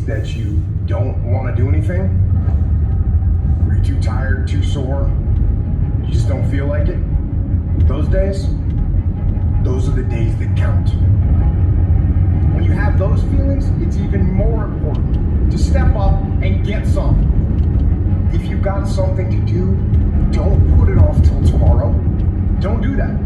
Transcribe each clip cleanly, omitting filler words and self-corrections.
days that you don't want to do anything, or you're too tired, too sore, you just don't feel like it, those days, those are the days that count. When you have those feelings, it's even more important to step up and get some. If you've got something to do, don't put it off till tomorrow. Don't do that.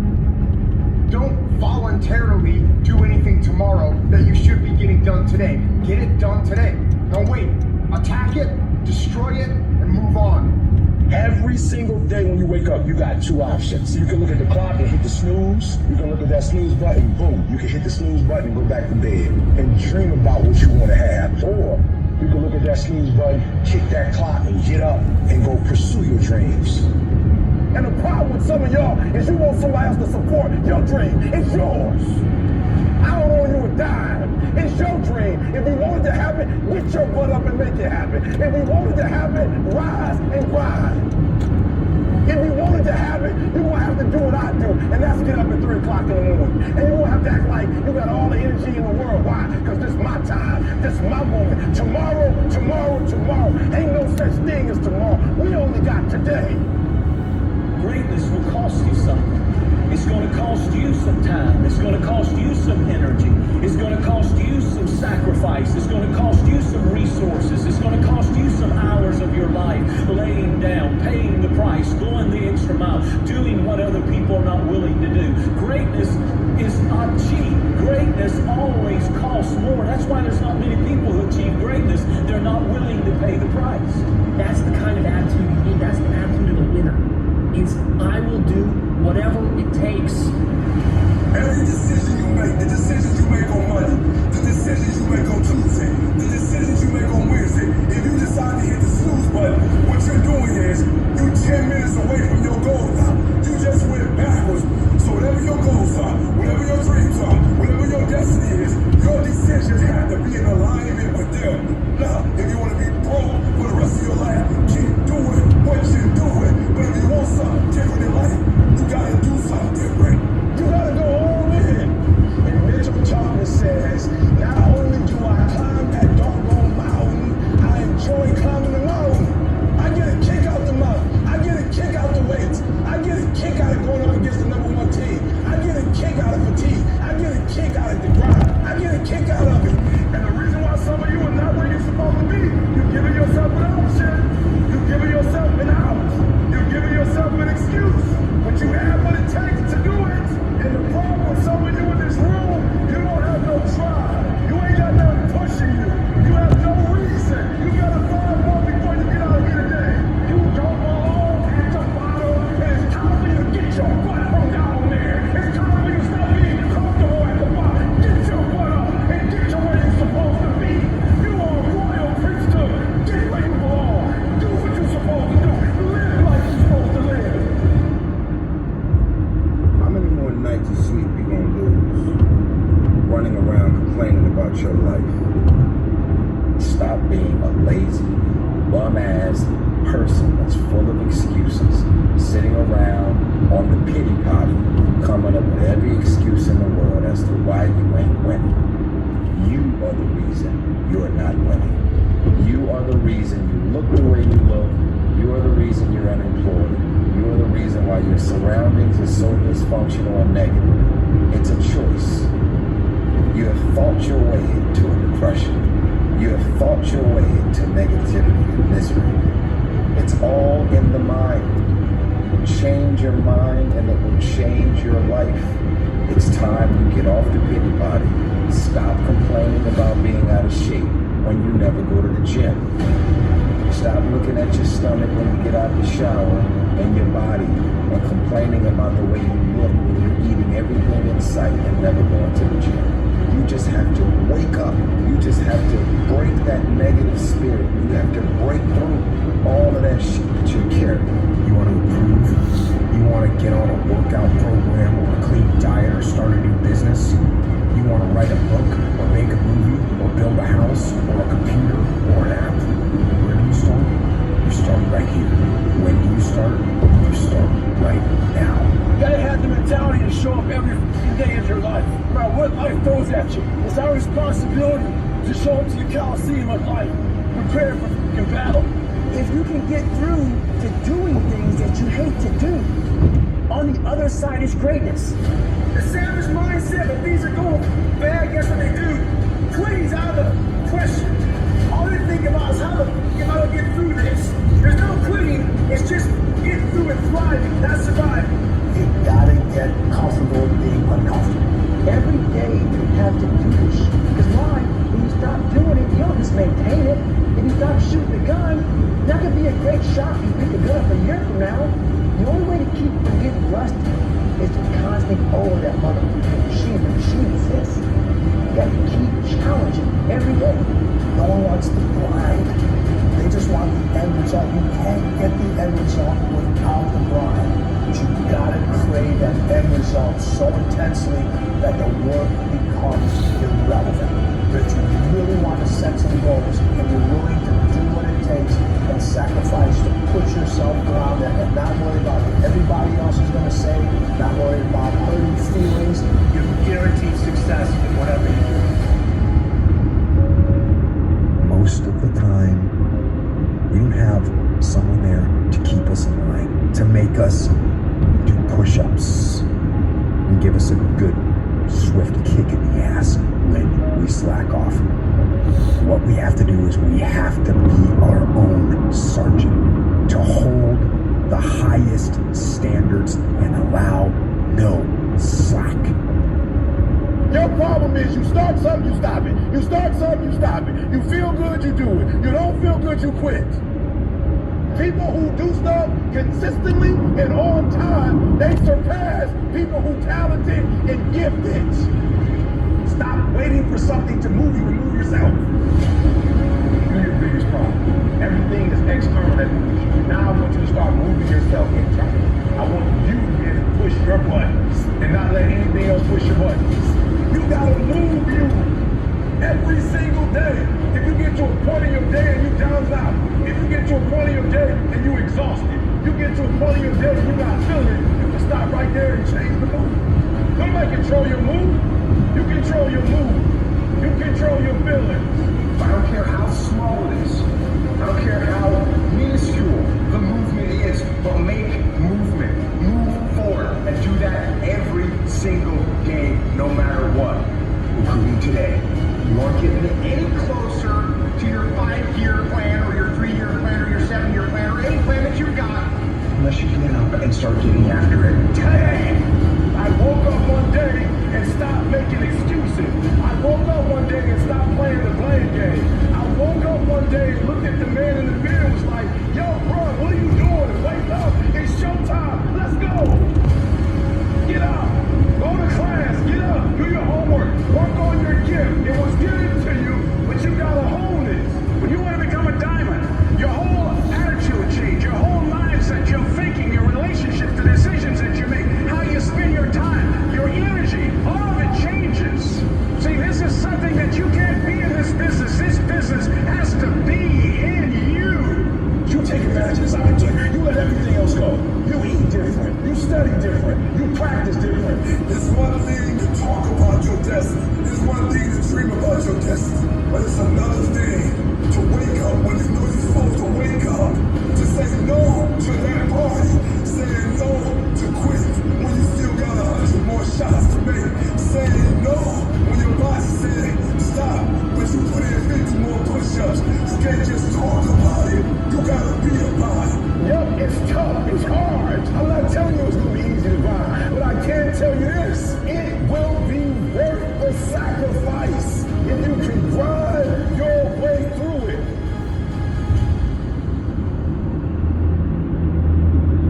Don't voluntarily do anything tomorrow that you should be getting done today. Get it done today. Don't wait. Attack it, destroy it, and move on. Every single day when you wake up, you got two options. You can look at the clock and hit the snooze. You can look at that snooze button, boom. You can hit the snooze button and go back to bed and dream about what you want to have. Or you can look at that snooze button, kick that clock, and get up and go pursue your dreams. And the problem with some of y'all is you want somebody else to support your dream. It's yours. I don't owe you a dime. It's your dream. If you want it to happen, get your butt up and make it happen. If you want it to happen, rise and grind. If you want it to happen, you're going to have to do what I do, and that's get up at 3 o'clock in the morning. And you won't have to act like you got all the energy in the world. Why? Because this is my time. This is my moment. Tomorrow. Ain't no such thing as tomorrow. We only got today. Greatness will cost you something. It's going to cost you some time. It's going to cost you some energy. It's going to cost you some sacrifice. It's going to cost you some resources. It's going to cost you some hours of your life laying down, paying the price, going the extra mile, doing what other people are not willing to do. Greatness is not cheap. Greatness always costs more. That's why there's not many people who achieve greatness. They're not willing to pay the price. That's the kind of attitude you need. That's the attitude of a winner. It's I will do whatever it takes. Every decision you make, the decisions you make on Monday, the decisions you make on Tuesday, the decisions you make on Wednesday, if you decide to hit the snooze button, what you're doing is you're 10 minutes away from your goal now. You just went backwards. So whatever your goals are, whatever your dreams are, whatever your destiny is, your decisions have to be in alignment with them. Now, if you want to be broke for the rest of your life, keep doing what you're doing. But if you want something different in life, you gotta do something different. You gotta go all in. And Mitchell Thomas says, not only do I climb that doggone mountain, I enjoy climbing the mountain. I get a kick out the mountain. I get a kick out the weights. I get a kick out of going up against the number one team. I get a kick out of fatigue. I get a kick out of the grind. I get a kick out of it. And the reason why some of you are not where you're supposed to be, you're giving yourself an option. You're giving yourself an out. You're giving yourself an excuse. But you have what it takes to do it. And the problem with some of you in this room, you don't have no drive. You ain't got nothing pushing you. You have no reason. You gotta find one before you get out of here today. You don't belong at the bottom. And it's time for you to get your butt from down there. It's time for you to stop being comfortable at the bottom. Get your butt up and get to where you're supposed to be. You are a royal priesthood. Get where you belong. Do what you're supposed to do. Live like you're supposed to live. How many more nights of sleep you gonna lose running around complaining about your life? Stop being a lazy, bum-ass person that's full of excuses, sitting around on the pity potty, coming up with every excuse in the world as to why you ain't winning. You are the reason you're not winning. You are the reason you look the way you look. You are the reason you're unemployed. You are the reason why your surroundings are so dysfunctional and negative. It's a choice. You have fought your way into a depression. You have fought your way into negativity and misery. It's all in the mind. Change your mind and it will change your life. It's time you get off the pity potty. Stop complaining about being out of shape when you never go to the gym. Stop looking at your stomach when you get out of the shower and your body and complaining about the way you look when you're eating everything in sight and never going to the gym. You just have to wake up. You just have to break that negative spirit. You have to break through all of that shit that you're carrying. You want to improve? You want to get on a workout program or a clean diet or start a new business? You want to write a book or make a movie or build a house or a computer or an app? Where do you start? You start right here. When do you start? You start right now. You gotta have the mentality to show up every day of your life, no matter what life throws at you. It's our responsibility to show up to the Coliseum of life, prepare for fucking battle. If you can get through to doing things that you hate to do, on the other side is greatness. The savage mindset that things are going bad, guess what they do? Quitting's out of the question. All they think about is how to get through this. There's no quitting, it's just getting through and thriving, not surviving. You gotta get comfortable being uncomfortable. Every day you have to do this shit. Because why? When you stop doing it, you don't just maintain it. If you stop shooting the gun, that could be a great shot. You pick the gun up a year from now. The only way to keep from getting rusty is to constantly over that motherfucking machine. The machine exists. You gotta keep challenging every day. No one wants to grind. They just want the end result. You can't get the end result without the grind. But you gotta crave that end result so intensely that the work becomes irrelevant. That you really want to set some goals and you're willing to do what it takes and sacrifice to put yourself around it and not worry about what everybody else is going to say, not worry about hurting feelings. You're guaranteed success in whatever you do. Most of the time, we don't have someone there to keep us in line, to make us do push-ups and give us a good, swift kick in the ass when we slack off. What we have to do is we have to be our own sergeant, to hold the highest standards and allow no slack. Your problem is you start something, you stop it. You start something, you stop it. You feel good, you do it. You don't feel good, you quit. People who do stuff consistently and on time, they surpass people who talented and gifted. Stop waiting for something to move you, remove yourself. You're your biggest problem. Everything is external that moves you. Now I want you to start moving yourself internally. I want you to be able to push your buttons and not let anything else push your buttons. You gotta move you every single day. If you get to a point in your day and you down out, if you get to a point in your day and you exhausted, you get to a point in your day and you're not feeling it, you can stop right there and change the mood. Nobody control your mood. You control your mood. You control your feelings. I don't care how small it is. I don't care how minuscule the movement is, but make movement. Move forward and do that every single day, no matter what. Including today. You aren't getting any closer to your 5-year plan or your 3-year plan or your 7-year plan or any plan that you've got unless you get up and start getting after it today. I woke up one day and stopped making excuses. I woke up one day and stopped playing the blame game. I woke up one day and looked at the man in the mirror and was like, yo, bro, what are you doing? Wake up. It's showtime. Let's go. Get up. Go to class. Get up. Do your homework. Work on your gift. It was given to you, but you got to hold it. When you want to become a diamond, your whole attitude change, your whole mindset, your thinking, your relationships, the decisions that you make, how you spend your time, your energy, all of it changes. See, this is something that you can't be in this business. This business has to be in you. You take advantage of this opportunity. You let everything else go. You eat different. You study different. You practice different. It's one thing to talk about your destiny. It's one thing to dream about your destiny. But it's another thing to wake up when you know you're supposed to wake up. To say no to that party. Saying no to quit when you still got 100 more shots to make. Saying no when your boss said stop, but you put in 50 more push-ups. You can't just talk about it. You gotta be about it. Yep, it's tough. It's hard. I'm not telling you it's going to be easy to grind, but I can tell you this. It will be worth the sacrifice if you can grind your way through it.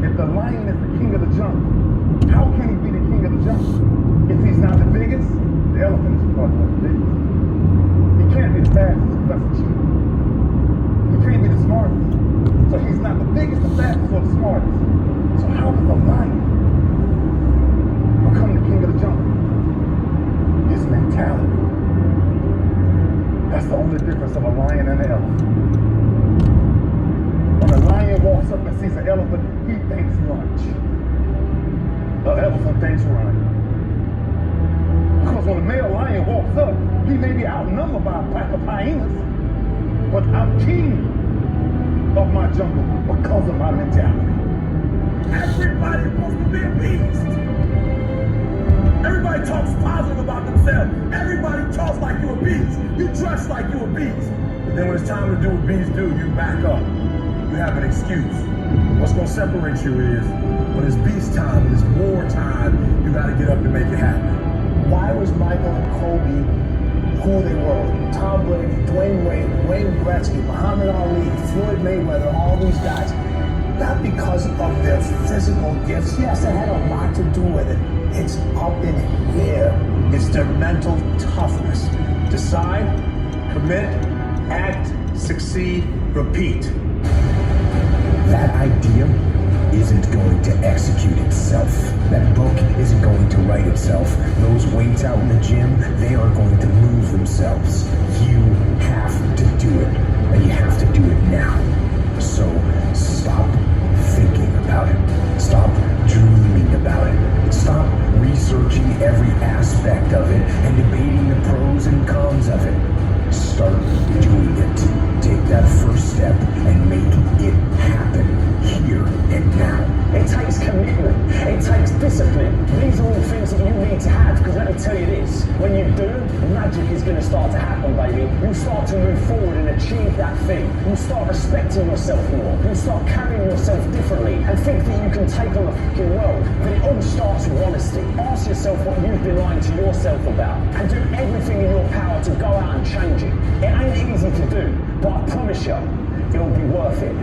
If the lion is the king of the jungle, how can he be the king of the jungle? If he's not the biggest, the elephant is part of the biggest. He can't be the fastest because that's a cheat. He can't be the smartest. So he's not the biggest, the fastest, or the smartest. So how does the lion become the king of the jungle? His mentality. That's the only difference of a lion and an elephant. When a lion walks up and sees an elephant, he thinks lunch. The elephant thinks run. Because Because when a male lion walks up, he may be outnumbered by a pack of hyenas. But I'm king of my jungle because of my mentality. Everybody wants to be a beast. Everybody talks positive about themselves. Everybody talks like you a beast. You dress like you a beast. But then when it's time to do what beasts do, you back up. You have an excuse. What's gonna separate you is when it's beast time, when it's war time, you gotta get up and make it happen. Why was Michael and Kobe who they were? Tom Brady, Dwayne Wade, Wayne Gretzky, Muhammad Ali, Floyd Mayweather, all these guys. Not because of their physical gifts. Yes, it had a lot to do with it. It's up in here. It's their mental toughness. Decide, commit, act, succeed, repeat. That idea isn't going to execute itself. That book isn't going to write itself. Those weights out in the gym, they are going to move themselves. You have to do it, and you have to do it now. So stop thinking about it. Stop dreaming about it. Stop researching every aspect of it and debating the pros and cons of it. Start doing it. Take that first step and make it happen here and now. It takes commitment. It takes discipline. These are all things that you need to have, because let me tell you this, when you do, magic is going to start to happen, baby. You'll start to move forward and achieve that thing. You'll start respecting yourself more. You'll start carrying yourself differently and think that you can take on the fucking world. But it all starts with honesty. Ask yourself what you've been lying to yourself about and do everything in your power to go out and change it. It ain't easy to do, but I promise you, it'll be worth it.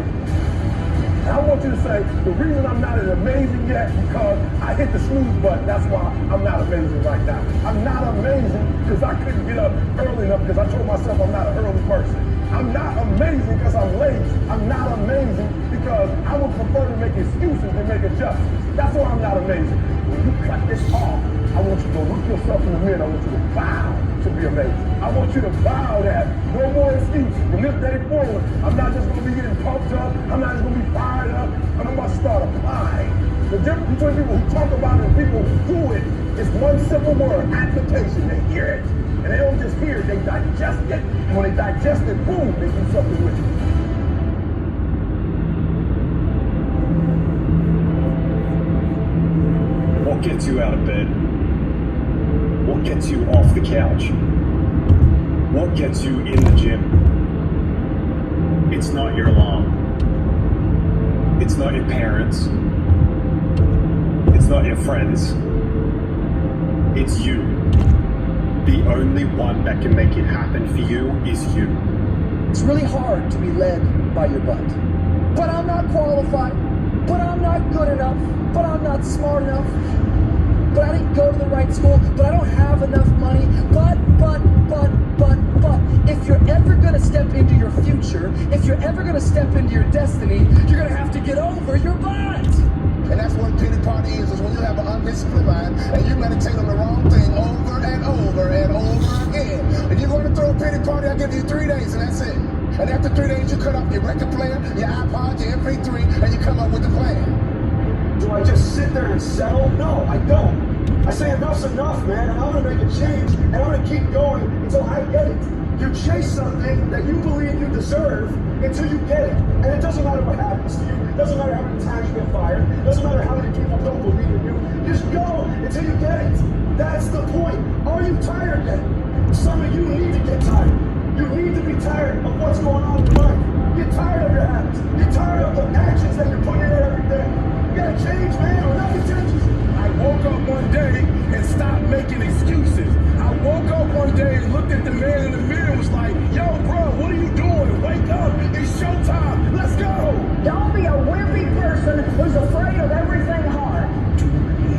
I want you to say, the reason I'm not as amazing yet because I hit the snooze button. That's why I'm not amazing right now. I'm not amazing because I couldn't get up early enough because I told myself I'm not an early person. I'm not amazing because I'm lazy. I'm not amazing because I would prefer to make excuses than make adjustments. That's why I'm not amazing. When you cut this off, I want you to go look yourself in the mirror. I want you to vow to be amazing. I want you to vow that no more excuses. From this day forward, I'm not just going to be getting pumped up. I'm not just going to be fired up. I'm about to start applying. The difference between people who talk about it and people who do it is one simple word: application. They hear it, and they don't just hear it, they digest it. And when they digest it, boom, they do something with it. What gets you out of bed? What gets you off the couch? What gets you in the gym? It's not your alarm. It's not your parents. It's not your friends. It's you. The only one that can make it happen for you is you. It's really hard to be led by your butt. But I'm not qualified. But I'm not good enough. But I'm not smart enough. But I didn't go to the right school. But I don't have enough money. But. If you're ever going to step into your future, if you're ever going to step into your destiny, you're going to have to get over your butt. And that's what pity party is when you have an undisciplined mind and you meditate on the wrong thing over and over and over again. If you're going to throw a pity party, I'll give you 3 days and that's it. And after 3 days, you cut up your record player, your iPod, your MP3, and you come up with a plan. Do I just sit there and settle? No, I don't. I say enough's enough, man, and I'm gonna make a change, and I'm gonna keep going until I get it. You chase something that you believe you deserve until you get it. And it doesn't matter what happens to you. It doesn't matter how many times you get fired. It doesn't matter how many people don't believe in you. Just go until you get it. That's the point. Are you tired yet? Some of you need to get tired. You need to be tired of what's going on in your life. Get tired of your habits. Get tired of the actions that you're putting in every day. You gotta change, man, or nothing changes. I woke up one day and stopped making excuses. I woke up one day and looked at the man in the mirror and was like, yo, bro, what are you doing? Wake up. It's showtime. Let's go. Don't be a wimpy person who's afraid of everything hard. Do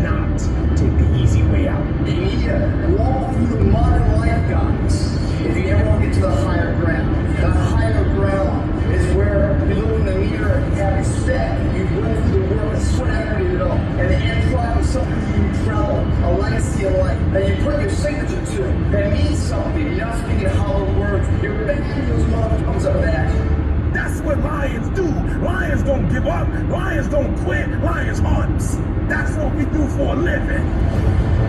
not take the easy way out. You need to walk through the mud of life, guys. If you ever want to get to the higher ground. The higher ground is where you look in the mirror and have respect. You go through the work and sweat equity it all. And the end product is something you travel, a legacy of life that you put your signature to. That means something. You're not speaking hollow words. You're bending those motherfuckers back. That's what lions do. Lions don't give up. Lions don't quit. Lions hunt. That's what we do for a living.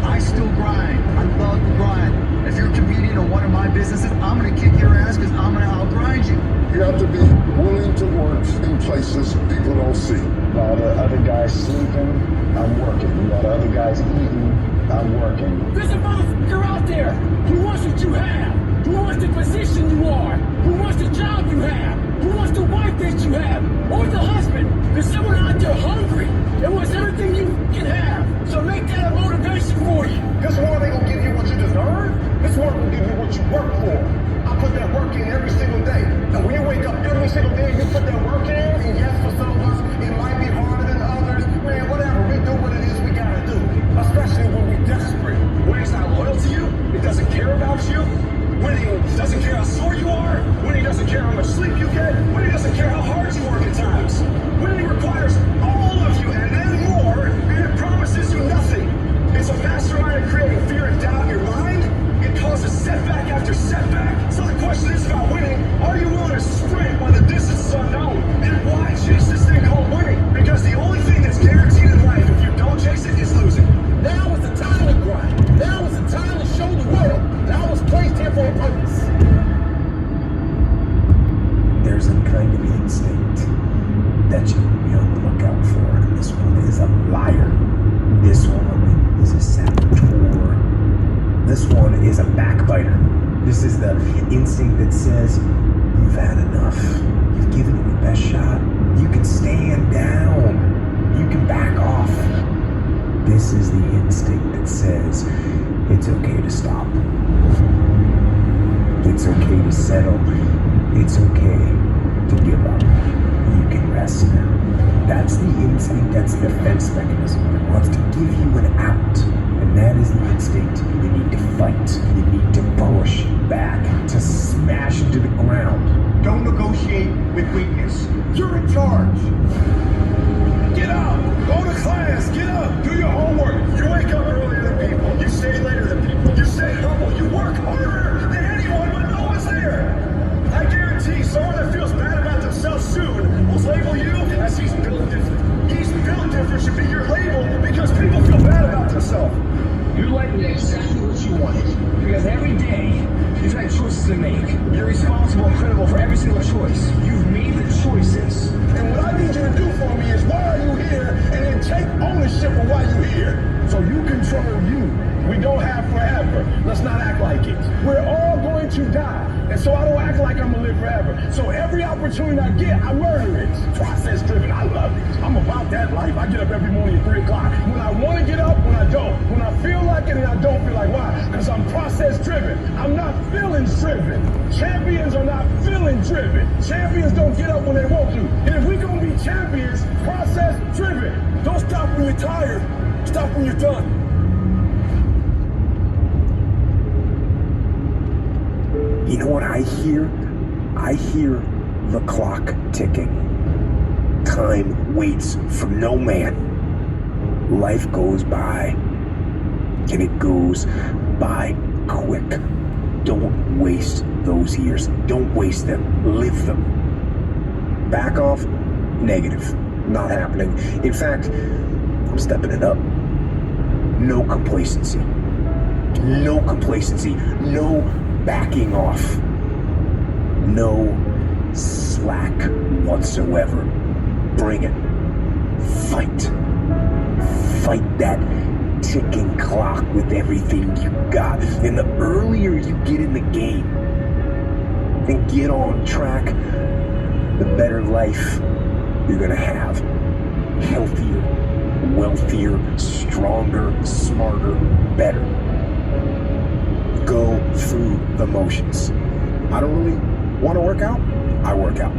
I still grind. I love to grind. If you're a comedian or one of my businesses, I'm gonna kick your ass because I'm gonna outgrind you. You have to be willing to work in places people don't see. While the other guy's sleeping, I'm working. While the other guy's eating, I'm working. There's a motherfucker out there who wants what you have, who wants the position you are, who wants the job you have, who wants the wife that you have, or the husband. There's someone out there hungry that wants everything you can have. So make that a motivation for you. This world ain't gonna give you what you deserve. This world will give you what you work for. I put that work in every single day. And when you wake up every single day, you put that work in, and yes, for some of us, it might be harder than others. Man, whatever, we do what it is we gotta do. Especially when we're desperate. When he's not loyal to you, he doesn't care about you. When he doesn't care how sore you are, when he doesn't care how much sleep you get, when he doesn't care how hard you work at times, when he requires all of you and then more, and it promises you nothing. It's a mastermind of creating fear and doubt in your mind. It causes setback after setback. So the question is about winning. Are you willing to sprint when the distance is unknown? And why chase this thing called winning? Because the only thing that's guaranteed in life, if you don't chase it, is losing. Now is the time to grind. Now is the time to show the world that I was placed here for a purpose. There's a kind of instinct that you can be on the lookout for, and this one is a liar. This one is a saboteur. This one is a backbiter. This is the instinct that says, you've had enough. You've given it your best shot. You can stand down. You can back off. This is the instinct that says, it's okay to stop. It's okay to settle. It's okay to give up. You can rest now. That's the instinct, that's the defense mechanism that wants to give you an out. And that is the instinct you need to fight. You need to push back, to smash into the ground. Don't negotiate with weakness. You're in charge. Get up! Go to class! Get up! Do your homework! You wake up earlier than people. You stay later than people. You stay humble. You work harder than anyone when no one's there. I guarantee someone that feels bad about themselves soon will label you as he's built different. He's built different should be your label because people feel bad about themselves. You're likely exactly what you wanted. Because every day, you've had choices to make. You're responsible and credible for every single choice. You've made the choices. And what I need you to do for me is, why are you here? And then take ownership of why you're here. So you control you. We don't have forever. Let's not act like it. We're all going to die. And so I don't act like I'm gonna live forever. So every opportunity I get, I murder it. Process driven, I love it. I'm about that life. I get up every morning at 3 o'clock. When I want to get up, when I don't. When I feel like it and I don't feel like, why? Because I'm process driven. I'm not feelings driven. Champions are not feeling driven. Champions don't get up when they want to. And if we're gonna be champions, process driven. Don't stop when you're tired. Stop when you're done. You know what I hear? I hear the clock ticking. Time waits for no man. Life goes by, and it goes by quick. Don't waste those years. Don't waste them. Live them. Back off? Negative. Not happening. In fact, I'm stepping it up. No complacency. No complacency. No backing off. No slack whatsoever. Bring it. Fight. Fight that ticking clock with everything you got. And the earlier you get in the game and get on track, the better life you're gonna have. Healthier, wealthier, stronger, smarter, better. Go through the motions. I don't really want to work out. I work out.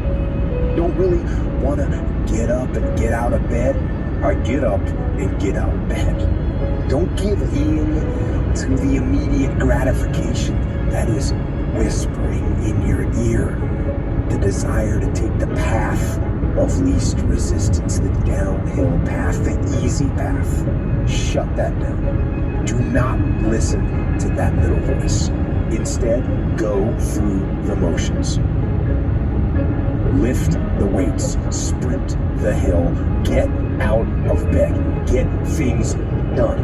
Don't really want to get up and get out of bed. I get up and get out of bed. Don't give in to the immediate gratification that is whispering in your ear. The desire to take the path of least resistance, the downhill path, the easy path. Shut that down. Do not listen to that little voice. Instead, go through the motions. Lift the weights, sprint the hill, get out of bed, get things done.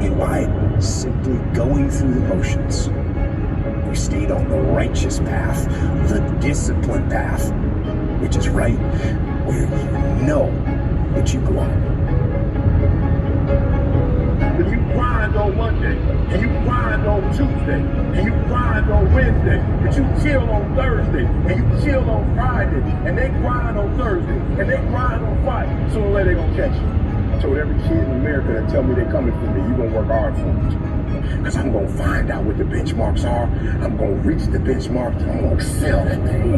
And by simply going through the motions, you stayed on the righteous path, the disciplined path, which is right where you know that you belong. When you grind on Monday, and you grind on Tuesday, and you grind on Wednesday, but you chill on Thursday, and you chill on Friday, and they grind on Thursday, and they grind on Friday, sooner or later they gonna catch you. I told every kid in America that tell me they're coming for me, you gonna work hard for it. Because I'm gonna find out what the benchmarks are, I'm gonna reach the benchmark, and I'm gonna excel that thing.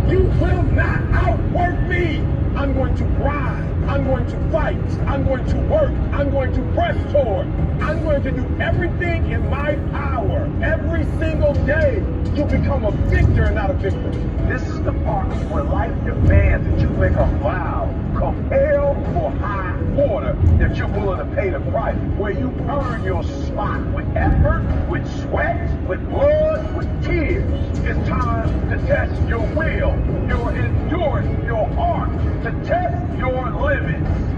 You will not outwork me. I'm going to grind. I'm going to fight. I'm going to work. I'm going to press forward. I'm going to do everything in my power every single day to become a victor and not a victim. This is the part where life demands that you make a vow, come hell or high water, that you're willing to pay the price, where you earn your spot with effort, with sweat, with blood, with tears. It's time to test your will, your endurance, your heart, to test your limits.